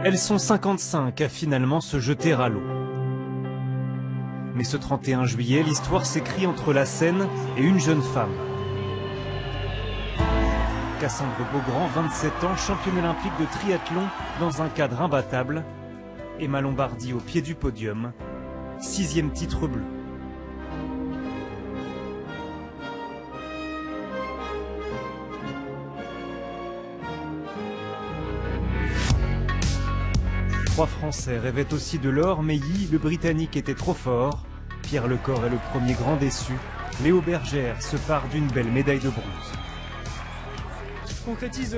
Elles sont 55 à finalement se jeter à l'eau. Mais ce 31 juillet, l'histoire s'écrit entre la Seine et une jeune femme. Cassandre Beaugrand, 27 ans, championne olympique de triathlon dans un cadre imbattable. Emma Lombardi au pied du podium, 6e titre bleu. Trois Français rêvaient aussi de l'or, mais Yi, le Britannique, était trop fort. Pierre Lecor est le premier grand déçu. Léo Bergère se part d'une belle médaille de bronze. Je concrétise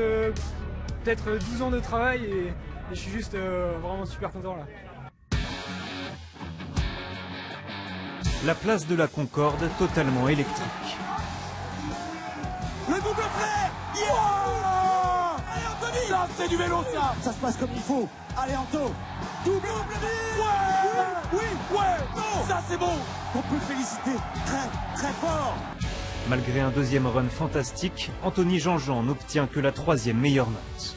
peut-être 12 ans de travail et je suis juste vraiment super content là. La place de la Concorde totalement électrique. Le double frère, yeah. Allez Anthony, ça c'est du vélo ça. Ça se passe comme il faut. Allez Anto, double vie. Ouais, oui, ouais, non. Ça c'est bon. On peut féliciter très fort. Malgré un deuxième run fantastique, Anthony Jean-Jean n'obtient que la 3e meilleure note.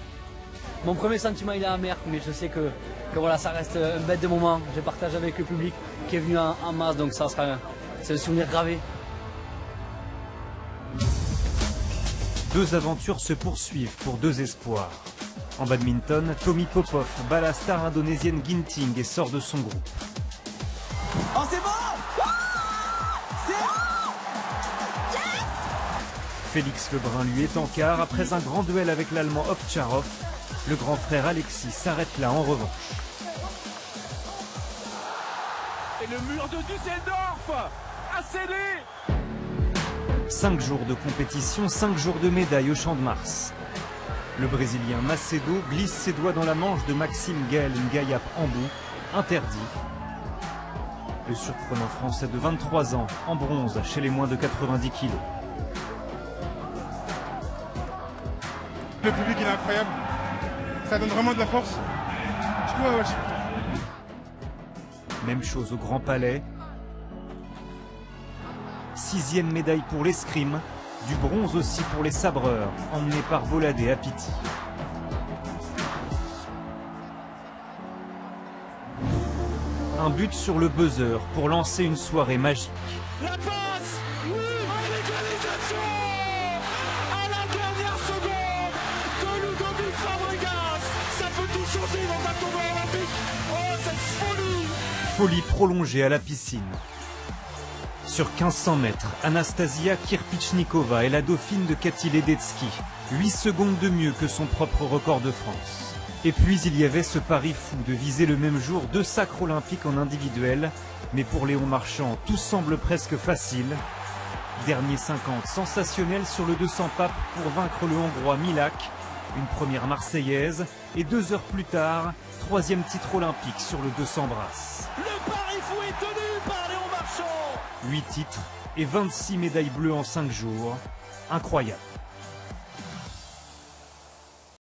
Mon premier sentiment il est amer, mais je sais que voilà, ça reste un bête de moment. Je partage avec le public qui est venu en masse, donc ça sera c'est un souvenir gravé. Deux aventures se poursuivent pour deux espoirs. En badminton, Tommy Popov bat la star indonésienne Ginting et sort de son groupe. Oh c'est bon. C'est bon. Yes. Félix Lebrun lui est en quart après un grand duel avec l'Allemand Ovtcharov. Le grand frère Alexis s'arrête là en revanche. Et le mur de Düsseldorf a scellé. 5 jours de compétition, 5 jours de médaille au Champ de Mars. Le Brésilien Macedo glisse ses doigts dans la manche de Maxime Gaël Ngayap Ambou, interdit. Le surprenant Français de 23 ans, en bronze chez les moins de 90 kilos. Le public il est incroyable, ça donne vraiment de la force. Même chose au Grand Palais. 6e médaille pour l'escrime, du bronze aussi pour les sabreurs, emmenés par Bolladé à Pity. Un but sur le buzzer pour lancer une soirée magique. La passe, oui, en égalisation à la dernière seconde de Ludovic Fabregas. Ça peut tout changer dans un tournoi olympique. Oh, cette folie! Folie prolongée à la piscine. Sur 1500 mètres, Anastasia Kirpichnikova est la dauphine de Cathy Ledetzky, 8 secondes de mieux que son propre record de France. Et puis il y avait ce pari fou de viser le même jour 2 sacres olympiques en individuel, mais pour Léon Marchand, tout semble presque facile. Dernier 50 sensationnel sur le 200 papes pour vaincre le Hongrois Milak, une première marseillaise, et 2 heures plus tard, 3e titre olympique sur le 200 brasses. Le pari fou est tenu par Léon Marchand. 8 titres et 26 médailles bleues en 5 jours. Incroyable.